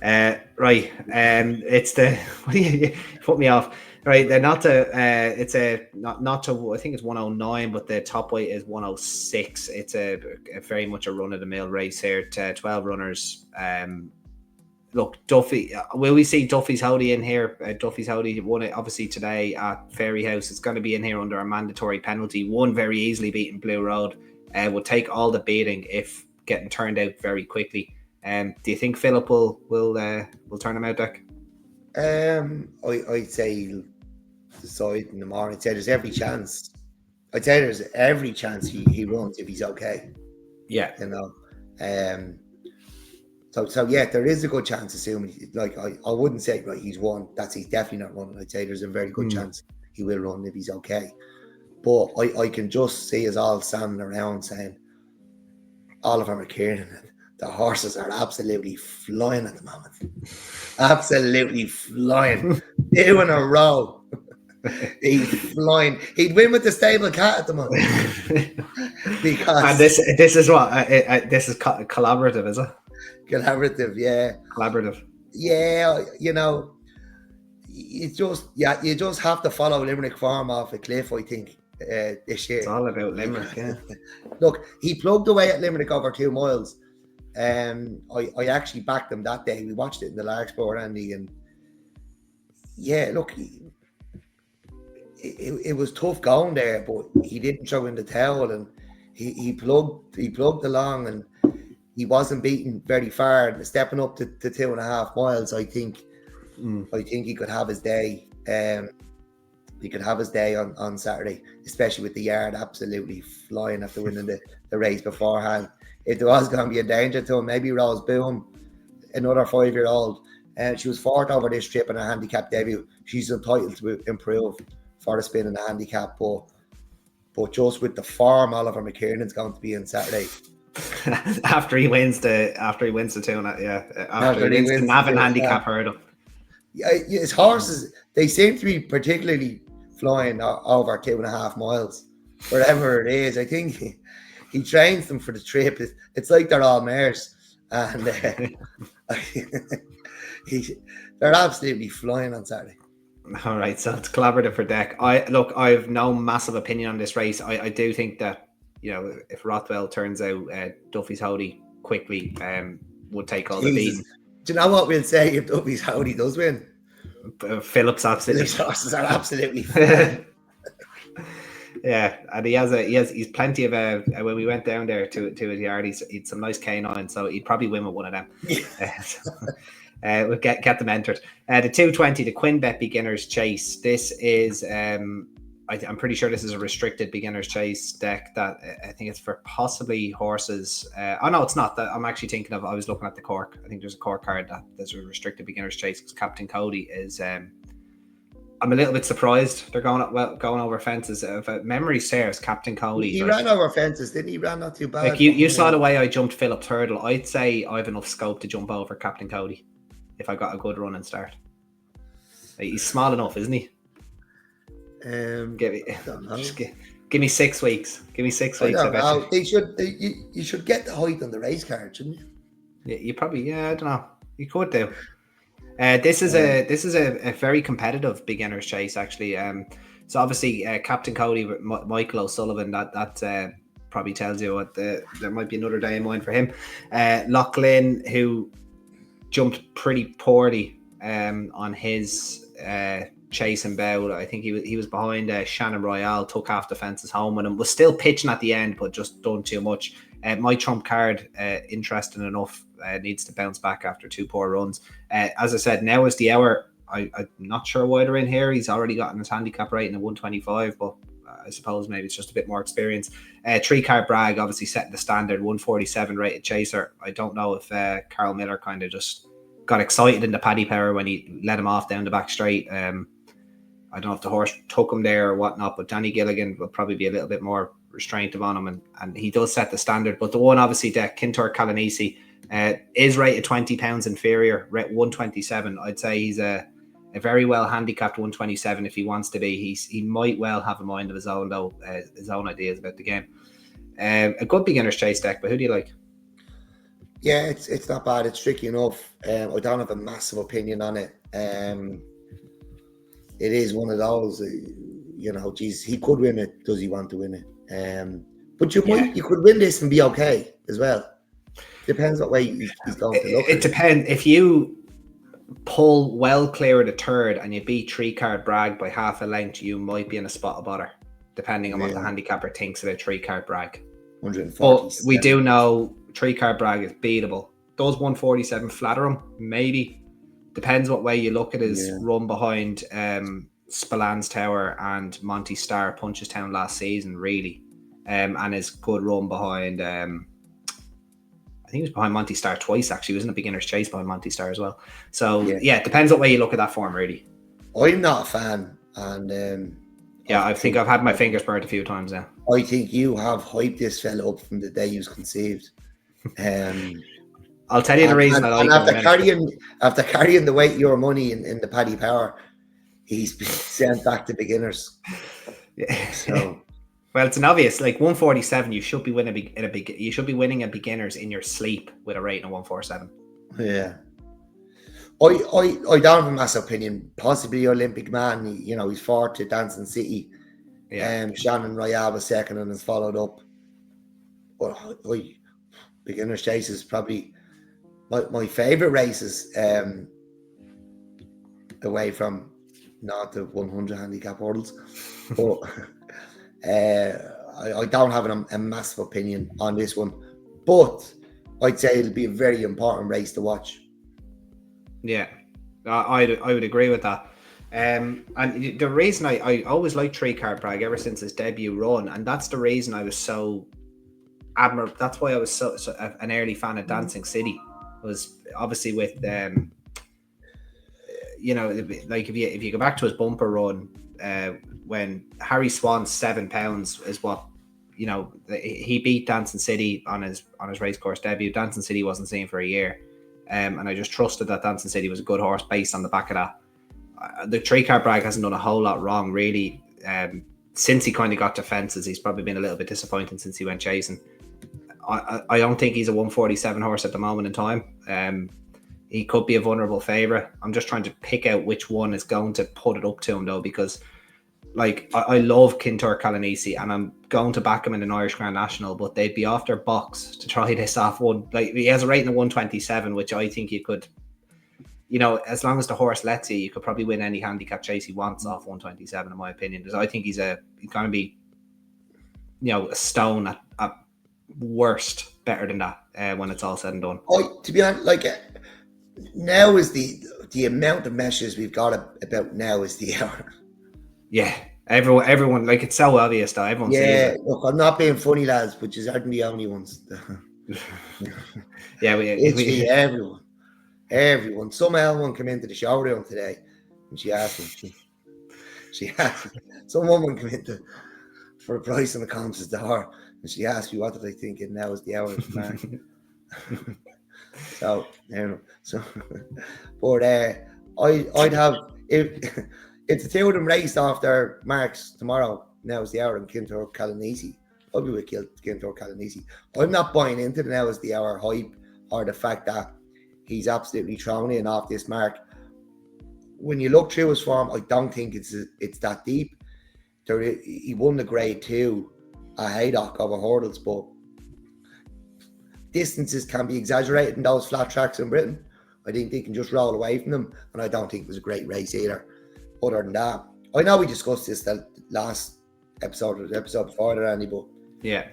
Right. It's the what do you put me off? Right, they're not to it's a not to I think it's 109, but the top weight is 106. It's a very much a run of the mill race here to 12 runners. Look, Duffy, will we see Duffy's Howdy in here? Duffy's Howdy won it obviously today at Fairyhouse. It's going to be in here under a mandatory penalty. One very easily beaten Blue Road. Will take all the beating if getting turned out very quickly. Do you think Philip will turn him out, Dec? I'd say decide in the morning. I'd say there's every chance. I'd say there's every chance he runs if he's okay. Yeah, you know. So yeah, there is a good chance. Assuming I wouldn't say right he's won. He's definitely not running. I'd say there's a very good chance he will run if he's okay. But I can just see us all standing around saying, Oliver McKiernan, the horses are absolutely flying at the moment. Absolutely flying. 2 in a row. He's flying. He'd win with the stable cat at the moment. Because and this is what this is collaborative, is it? Collaborative, yeah. Collaborative. Yeah, you know, you just have to follow Limerick Farm off a cliff, I think. This year. It's all about Limerick, yeah. Look, he plugged away at Limerick over 2 miles. I actually backed him that day. We watched it in the Larkspur, Andy, and yeah, look, it was tough going there, but he didn't throw in the towel, and he plugged along, and he wasn't beaten very far. Stepping up to 2.5 miles, I think he could have his day. He could have his day on Saturday, especially with the yard absolutely flying after winning the race beforehand. If there was going to be a danger to him, maybe Rose Boom, another 5-year-old. She was fourth over this trip in her handicap debut. She's entitled to improve for the spin in the handicap, but just with the form Oliver McKiernan's going to be in Saturday. after he wins the 2, after he wins the Navan handicap hurdle. Yeah, his horses, they seem to be particularly flying over 2.5 miles, wherever it is. I think he trains them for the trip. It's like they're all mares, and they're absolutely flying on Saturday. All right, so it's collaborative for Dec. I have no massive opinion on this race. I do think that, if Rothwell turns out Duffy's Howdy quickly, would take all the beating. Do you know what we'll say if Duffy's Howdy does win? Phillips absolutely. His horses are absolutely flying. Yeah, and he's plenty of when we went down there to his yard, he'd some nice canine, so he'd probably win with one of them. We'll get them entered. The 220, the QuinnBet Beginners Chase. This is I'm pretty sure this is a restricted beginners chase Dec. That I think it's for possibly horses. Oh no, it's not. That I'm actually thinking of. I was looking at the Cork. I think there's a Cork card that there's a restricted beginners chase because Captain Cody is. I'm a little bit surprised they're going over fences. If memory serves, Captain Cody. He ran over fences, didn't he? Ran not too bad. Like you saw the way I jumped Philip Hurdle. I'd say I have enough scope to jump over Captain Cody if I got a good run and start. He's small enough, isn't he? Give me 6 weeks. Give me 6 weeks. I bet you should get the height on the race card, shouldn't you? Yeah, you probably. I don't know. You could do. This is a very competitive beginners chase actually. So obviously Captain Cody with Michael O'Sullivan. That probably tells you what there might be another day in mind for him. Lachlan, who jumped pretty poorly on his chase and bow. I think he was behind Shannon Royale, took half the fences home with him, was still pitching at the end but just done too much. My trump card, interesting enough, needs to bounce back after 2 poor runs. As I said, now is the hour. I'm not sure why they're in here. He's already gotten his handicap rating at 125, but I suppose maybe it's just a bit more experience. 3-card Bragg, obviously setting the standard, 147 rated chaser. I don't know if Carl Miller kind of just got excited in the Paddy Power when he let him off down the back straight. I don't know if the horse took him there or whatnot, but Danny Gilligan will probably be a little bit more restrained on him, and he does set the standard. But the one, obviously, Kintor Calanisi is rated 20 pounds inferior, rate 127. I'd say he's a very well handicapped 127 if he wants to be. He might well have a mind of his own, though, his own ideas about the game. A good beginner's chase Dec, but who do you like? Yeah, it's not bad. It's tricky enough. I don't have a massive opinion on it. It is one of those, geez, he could win it. Does he want to win it? But you could win this and be okay as well. Depends what way he's going to look. It depends. If you pull well clear of the third and you beat 3-card Bragg by half a length, you might be in a spot of bother, depending on what the handicapper thinks about 3-card Bragg. 140. But we do know 3-card Bragg is beatable. Does 147 flatter him? Maybe. Depends what way you look at his run behind Spillans Tower and Monty Star, Punchestown last season, really. And his good run behind, I think he was behind Monty Star twice, actually. He was in a beginner's chase behind Monty Star as well. So, it depends what way you look at that form, really. I'm not a fan. And I think I've had my fingers burnt a few times now. I think you have hyped this fella up from the day he was conceived. I'll tell you the reason. After carrying the weight of your money in the Paddy Power, he's been sent back to beginners. Yeah. So, well, it's an obvious. Like 147, you should be winning You should be winning a beginners in your sleep with a rating of 147. Yeah. I don't have a massive opinion. Possibly Olympic man. He's fourth to Dancing City. Yeah. Shannon Royale was second and has followed up. But beginners chase is probably my favourite races away from not the 100 handicap hurdles. But I don't have a massive opinion on this one. But I'd say it'll be a very important race to watch. Yeah, I would agree with that. And the reason I always liked Three Card Bragg ever since his debut run, and that's the reason I was so admirable. That's why I was so an early fan of Dancing City, was obviously with you know, like if you go back to his bumper run, when Harry Swan's £7 is what, you know, he beat Dancing City on his race course debut. Dancing City wasn't seen for a year, and I just trusted that Dancing City was a good horse based on the back of that. The Three Card Bragg hasn't done a whole lot wrong, really. Since he kind of got to fences, he's probably been a little bit disappointing since he went chasing. I don't think he's a 147 horse at the moment in time. He could be a vulnerable favourite. I'm just trying to pick out which one is going to put it up to him, though, because like I love Kintor Calanisi, and I'm going to back him in an Irish Grand National, but they'd be off their box to try this off one. Like, he has a rating of 127, which I think you could, you know, as long as the horse lets you could probably win any handicap chase he wants off 127, in my opinion. Because I think he's going to be, you know, a stone at worst better than that when it's all said and done. To be honest, like now is the amount of messages we've got about now is the hour. Yeah, everyone, like, it's so obvious though. Everyone sees it. Look, I'm not being funny, lads, but you aren't the only ones. Yeah, everyone. Some woman came into the showroom today, and she asked me. Some woman came in for a price on the comps door, and she asked me what did I think, and now is the hour of the mark. So, but I'd have if the two of them raced off their marks tomorrow, now is the hour, and Kintor Calanisi, I'll be with Kintor Calanisi. I'm not buying into the now is the hour hype or the fact that he's absolutely thrown in off this mark. When you look through his form, I don't think it's that deep. He won the grade 2 at Haydock over hurdles, but distances can be exaggerated in those flat tracks in Britain. I think they can just roll away from them, and I don't think it was a great race either. Other than that, I know we discussed this the last episode or the episode before that, Andy, but yeah,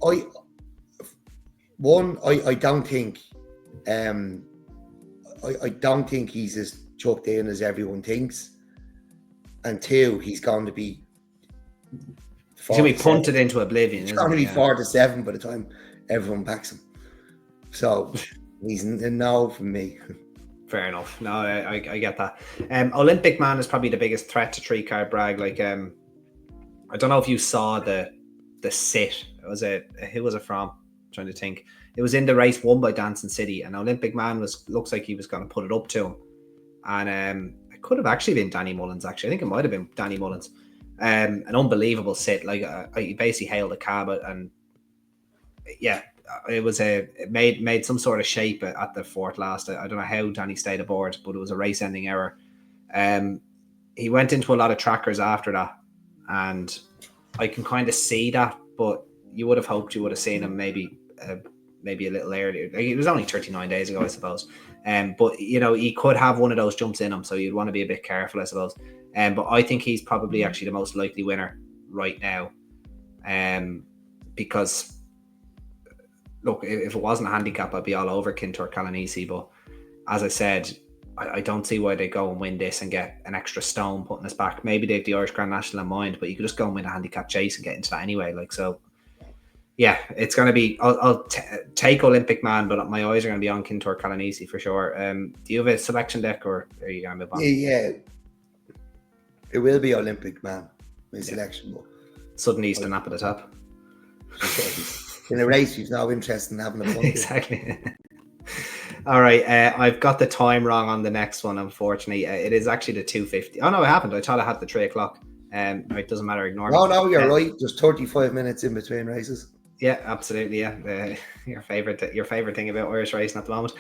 I don't think I don't think he's as chucked in as everyone thinks, and 2, he's going to be punted into oblivion. He's going to be 4 to 7 by the time everyone backs him. So he's a no from me. Fair enough. No, I get that. Olympic Man is probably the biggest threat to Three Card Bragg. Like, I don't know if you saw the sit. It was who was it from? I'm trying to think. It was in the race won by Dancing City, and Olympic Man looks like he was going to put it up to him. And it could have actually been Danny Mullins. Actually, I think it might have been Danny Mullins. An unbelievable sit. Like, he basically hailed a cab, and yeah. It made some sort of shape at the fourth last. I don't know how Danny stayed aboard, but it was a race-ending error. He went into a lot of trackers after that, and I can kind of see that. But you would have hoped you would have seen him maybe a little earlier. Like, it was only 39 days ago, I suppose. But you know, he could have one of those jumps in him, so you'd want to be a bit careful, I suppose. But I think he's probably actually the most likely winner right now, because. Look, if it wasn't a handicap, I'd be all over Kintor Calanisi. But as I said, I don't see why they go and win this and get an extra stone put in his back. Maybe they have the Irish Grand National in mind, but you could just go and win a handicap chase and get into that anyway. Like, so, yeah, it's going to be. I'll take Olympic Man, but my eyes are going to be on Kintor Calanisi for sure. Do you have a selection deck, or are you going to move on? Yeah, it will be Olympic Man. My selection, but suddenly he's the nap at the top. In a race, he's no interest in having a fun. Exactly. All right, I've got the time wrong on the next one, unfortunately. It is actually the 2:50. Oh no, I haven't. I thought I had the 3 o'clock. It doesn't matter. Ignore me. No, you're right. There's 35 minutes in between races. Yeah, absolutely. Yeah, your favorite thing about Irish racing at the moment,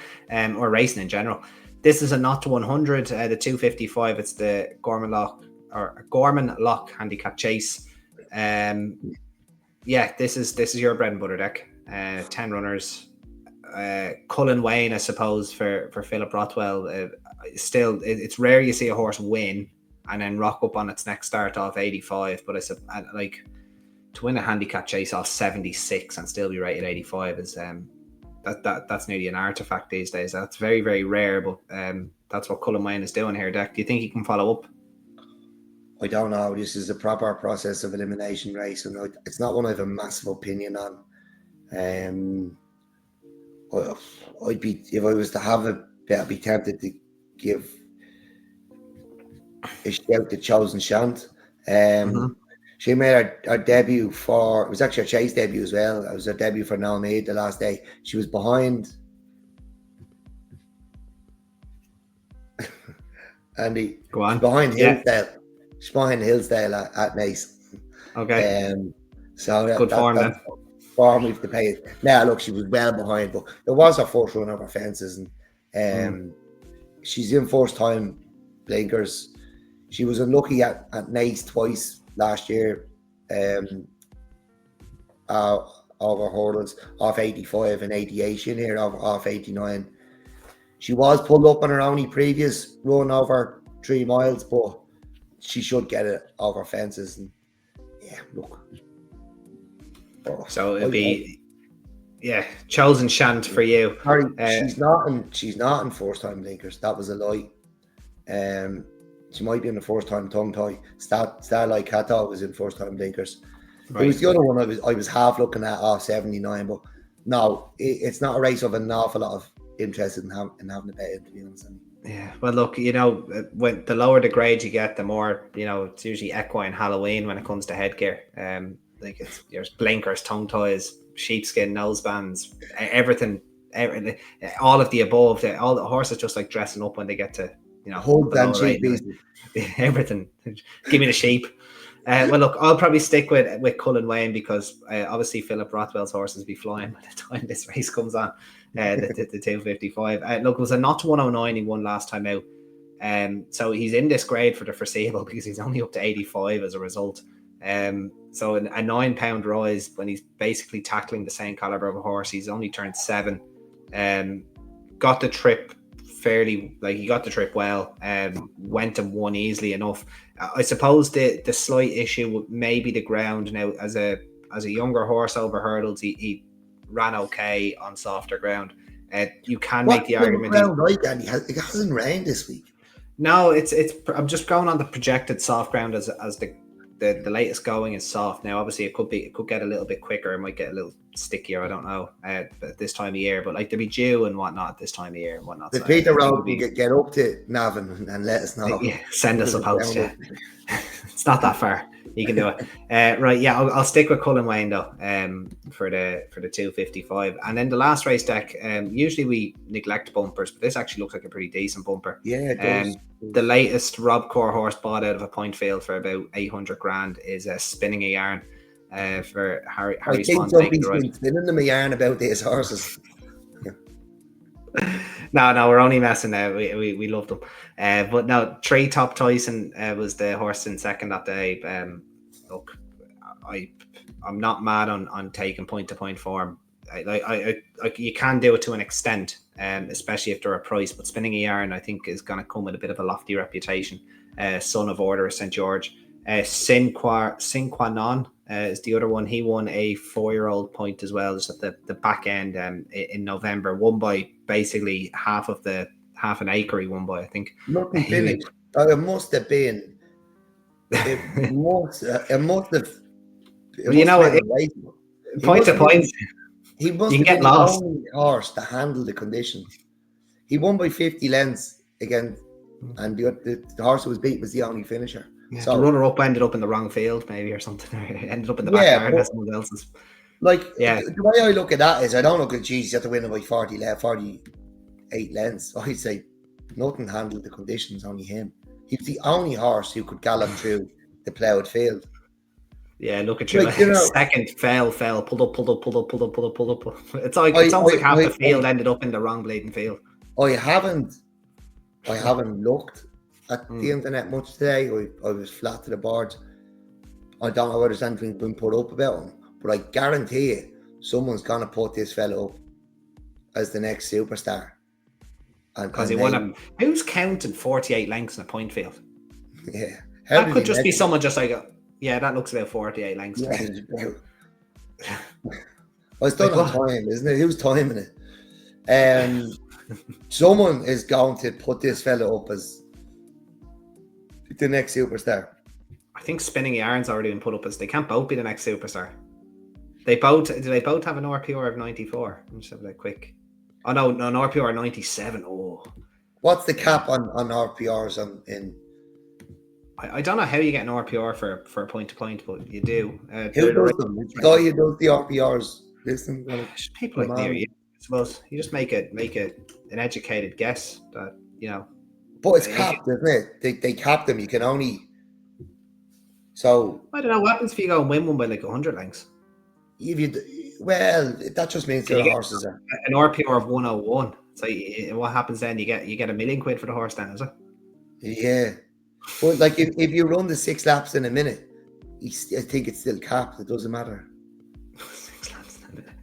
or racing in general. This is a not to 100. The 2:55. It's the Gormanlough handicap chase. Yeah, this is your bread and butter deck. 10 runners. Cullen Wayne, I suppose, for Philip Rothwell. Still, it's rare you see a horse win and then rock up on its next start off 85. But like, to win a handicap chase off 76 and still be rated 85 is that's nearly an artifact these days. That's very, very rare, but that's what Cullen Wayne is doing here, Dec. Do you think he can follow up? I don't know. This is a proper process of elimination race, and it's not one I have a massive opinion on. I'd be, if I was to have a bet, I'd be tempted to give a shout to Chosen Shant. She made her debut it was actually her chase debut as well. It was her debut for Now Made the last day. She was behind Andy. Go on. Behind Hillsdale. She's behind Hillsdale at Nace. Okay. So good form then. Form we've to pay it. Now look, she was well behind, but it was her first run over fences, and she's in first time blinkers. She was unlucky at Nace twice last year, over hurdles off 85 and 88. She in here off 89. She was pulled up on her only previous run over 3 miles, but she should get it over fences. And yeah, look. So it'd be Chosen Shant for you. Sorry, she's not in first time blinkers. That was a lie. She might be in the first time tongue tie. Starlight Cato was in first time blinkers. Right. It was the other one I was half looking at off 79, but no, it's not a race of an awful lot of interest in having a bet, to be honest. Yeah, well, look, when the lower the grade you get, the more it's usually equine Halloween when it comes to headgear. Like there's blinkers, tongue ties, sheepskin, nosebands, everything, all of the above. All the horses just like dressing up when they get to hold that sheep, everything. Give me the sheep. Well, look, I'll probably stick with Cullen Wayne because obviously Philip Rothwell's horses be flying by the time this race comes on. The 255. Look, it was a not 109 he won last time out. So he's in this grade for the foreseeable because he's only up to 85 as a result. So a 9 pound rise when he's basically tackling the same caliber of a horse. He's only turned 7. Got the trip fairly, he got the trip well. Went and won easily enough. I suppose the slight issue may be the ground. Now, as a younger horse over hurdles, he ran okay on softer ground. You can make the argument. It hasn't rained this week. No, it's. I'm just going on the projected soft ground as the latest going is soft. Now, obviously, it could get a little bit quicker. It might get a little stickier. I don't know at this time of year, but there'll be dew and whatnot at this time of year and whatnot. The Peter Road will get up to Navan and let us know. Yeah, send us a post. Yeah, it's not that far. You can do it. Right, yeah, I'll stick with Cullen Wayne though. For the 255, and then the last race, Dec. Usually we neglect bumpers, but this actually looks like a pretty decent bumper. Yeah, it does. The latest Rob Core horse bought out of a point field for about 800 grand is Spinning a Yarn. For Harry. I think somebody's been spinning them a yarn about these horses. No, we're only messing now. We love them. But no, Top Tyson was the horse in second that day. Look, I'm not mad on taking point to point form. You can do it to an extent, especially if they're a price. But Spinning a Yarn, I think, is going to come with a bit of a lofty reputation. Son of Order of St. George. Sin Qua Non is the other one. He won a 4-year-old point as well, just at the back end in November. Won by basically half an acre. He won by, I think. Nothing finished. It must have been. It must have. Point to point. He must have been the only horse to handle the conditions. He won by 50 lengths again, and the horse who was beat was the only finisher. Yeah, so the runner-up ended up in the wrong field, maybe, or something. Ended up in the backyard as someone else's. The way I look at that is, I don't look at Jesus had to win by 48 lengths. I'd say nothing handled the conditions, only him. He was the only horse who could gallop through the ploughed field. Yeah, look at you. Second fell, pulled up. It's like half the field ended up in the wrong bleeding field. I haven't looked at the internet much today. I was flat to the board. I don't know whether there's anything been put up about him, but I guarantee you, someone's gonna put this fella up as the next superstar. Because he won who's counted 48 lengths in a point field? Yeah, that could just be someone just like, yeah, that looks about 48 lengths. Yeah, it's about. I was done on time, isn't it? Who's timing it? Someone is going to put this fella up as the next superstar. I think Spinning Yarn's already been put up as they can't both be the next superstar. Do they both have an RPR of 94? Let me just have a quick. Oh no, an RPR 97. Oh. What's the cap on RPRs in? I don't know how you get an RPR for a point to point, but you do. Who does them? The guy who does the RPRs. Listen, people like me. I suppose you just make an educated guess that But it's capped, isn't it? They cap them. You can only. So I don't know what happens if you go and win one by like 100 lengths. That just means the horses are an RPR of 101. So what happens then? You get £1 million for the horse then, is it? Yeah, but like if you run the 6 laps in a minute, I think it's still capped. It doesn't matter. 6 laps in a minute.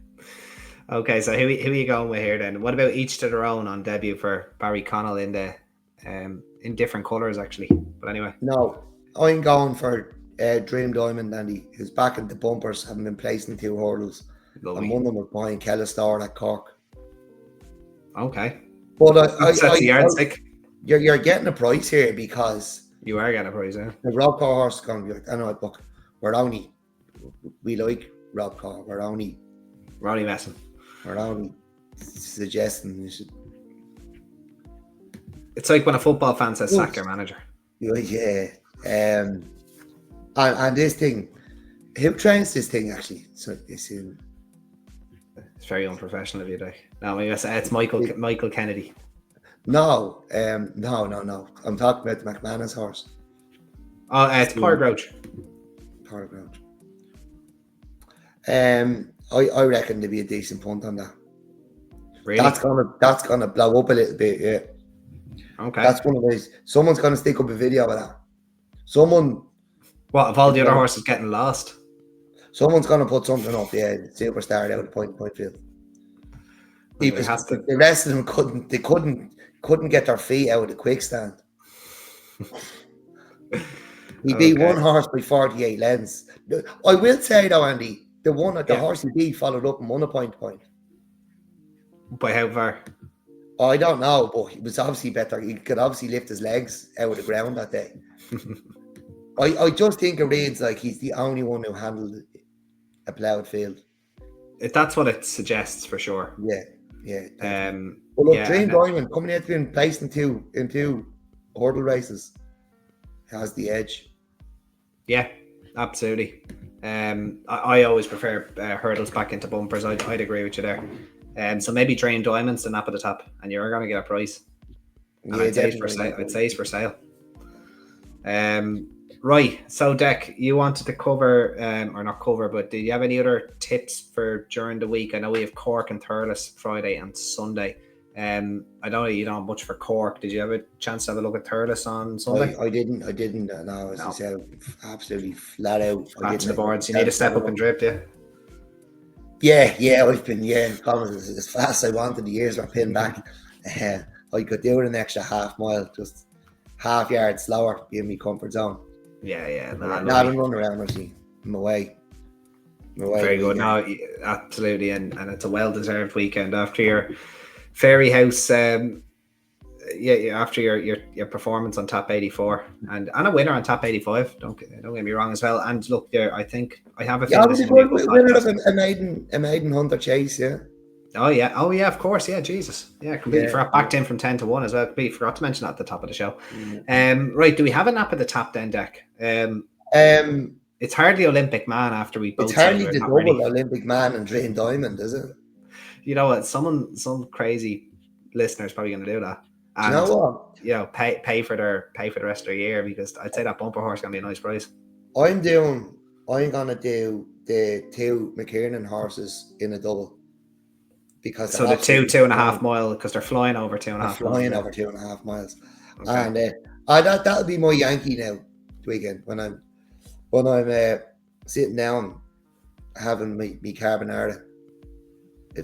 Okay, so who are you going with here then? What about each to their own on debut for Barry Connell in the in different colours actually? But anyway, no, I'm going for Dream Diamond, Andy, who's back in the bumpers, having been placed in 2 hurdles. Lovely. And one of them was buying Kellestar at Cork. Okay, but that's the yardstick. You're getting a price here because you are getting a price, yeah. The Rob Carr horse is going to be like, I know, look, we like Rob Carr. We're only messing. We're only suggesting you should. It's like when a football fan says sack your manager. Yeah. And this thing, who trains this thing actually? So it's very unprofessional of you, Dec. No, it's Michael Kennedy. No. I'm talking about the McManus horse. Oh, it's Pargrouch. I reckon there'd be a decent punt on that. Really? That's gonna blow up a little bit, yeah. Okay. That's one of those. Someone's gonna stick up a video of that. What if all the other horses getting lost? Someone's gonna put something up, yeah. Superstar out of point field. The rest of them couldn't get their feet out of the quick stand. He beat one horse by 48 lengths. I will say though, Andy, the horse he beat followed up and won a point. By how far? I don't know, but he was obviously better. He could obviously lift his legs out of the ground that day. I just think it reads like he's the only one who handled a ploughed field. That's what it suggests for sure. Yeah. Well, look, Dream Diamond coming out being placed in two hurdle races has the edge. Yeah, absolutely. I always prefer hurdles back into bumpers. I'd agree with you there. So maybe Dream Diamond's the nap at the top, and you're going to get a price. And I'd say it's for sale. Right, so Dec, you wanted to cover, or not cover, but do you have any other tips for during the week? I know we have Cork and Thurles Friday and Sunday. I don't know you don't have much for Cork. Did you have a chance to have a look at Thurles on Sunday? I didn't. No, as I said, absolutely flat out. Flat to the boards. You need to step up and drip, yeah. I've been coming as fast as I wanted. The years were pinned back. I could do it an extra half mile, just half yard slower, be in my comfort zone. Yeah. Not a run around, actually. I'm away. Very good. No, absolutely, and it's a well-deserved weekend after your Fairyhouse. After your performance on Tap 84 and a winner on Tap 85. Don't get me wrong as well. And look, there, I think I have a feeling this is going to be a good winner of a maiden hunter chase. Yeah. Oh yeah, of course. Yeah, Jesus. Yeah, completely forgot. Backed in from 10 to 1 as well. Completely forgot to mention that at the top of the show. Right, do we have a nap at the top then, Dec? It's hardly Olympic Man after we both. It's hardly the double Olympic Man and Dream Diamond, is it? You know what? Some crazy listeners probably going to do that. And, you know what? You know, pay for the rest of their year, because I'd say that bumper horse is going to be a nice price. I'm gonna do the 2 McKiernan horses in a double. Because so the 2.5 mile, because they're flying over 2.5 miles. Flying over 2.5 miles. Okay. And that'll be my Yankee now weekend when I'm sitting down having my carbonara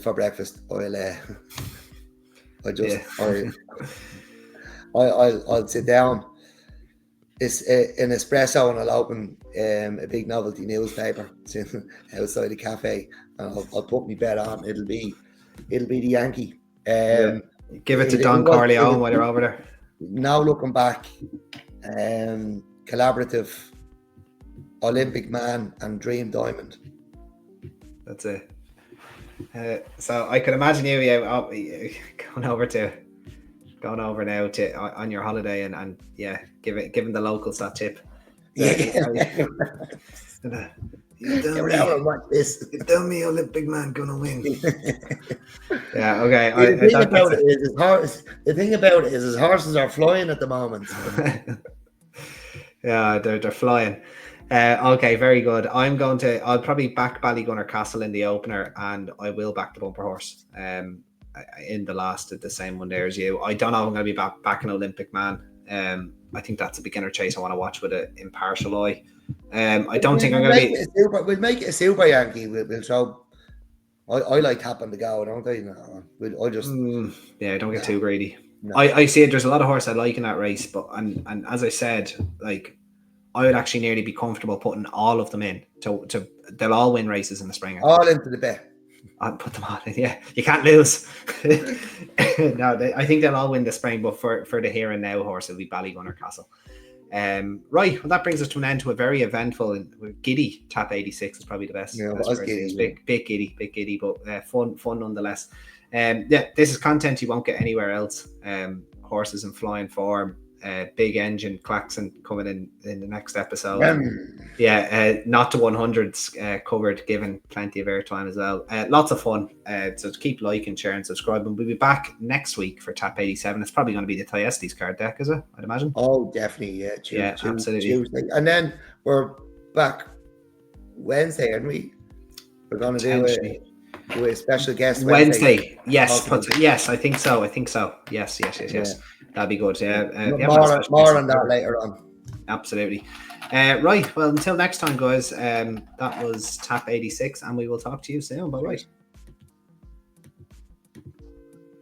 for breakfast. I'll sit down. It's an espresso, and I'll open a big novelty newspaper outside the cafe, and I'll put my bet on. It'll be the Yankee. Give it to Don Corleone while you're over there. Now looking back, collaborative, Olympic man, and Dream Diamond. That's it. So I can imagine you going over now to on your holiday and giving the locals that tip. You tell me Olympic man gonna win. Yeah, okay. The thing about it is his horses are flying at the moment. Yeah, they're flying. Okay, very good. I'll probably back Ballygunner Castle in the opener, and I will back the bumper horse in the last at the same one there as you. I don't know if I'm going to be back an Olympic man. I think that's a beginner chase I want to watch with an impartial eye. I don't think I'm going to be. We'll make it a super Yankee. We'll show. I like tapping the go, don't I? No, I just don't get too greedy. No. I see it. There's a lot of horse I like in that race, but and as I said, like I would actually nearly be comfortable putting all of them in. To they'll all win races in the spring. All into the bet. I'll put them all in. Yeah, you can't lose. No, I think they'll all win the spring, but for the here and now horse, it'll be Ballygunner Castle. Right, well that brings us to an end to a very eventful and giddy Tap 86 is probably the best. Yeah, best giddy, big giddy, but fun nonetheless. This is content you won't get anywhere else. Horses in flying form, big engine klaxon coming in the next episode. Not to 100s covered, given plenty of airtime as well. Lots of fun. So keep liking, sharing, subscribing. We'll be back next week for Tap 87. It's probably going to be the Thyestes card deck, is it? I'd imagine. Oh, definitely, yeah. Absolutely. Tuesday. And then we're back Wednesday, aren't we? We're going to do a special guest Wednesday. Yes, yes, I think so. Yes. Yeah. That'd be good. More on that later on. Absolutely. Right. Well, until next time, guys. That was Tap 86, and we will talk to you soon. Bye bye.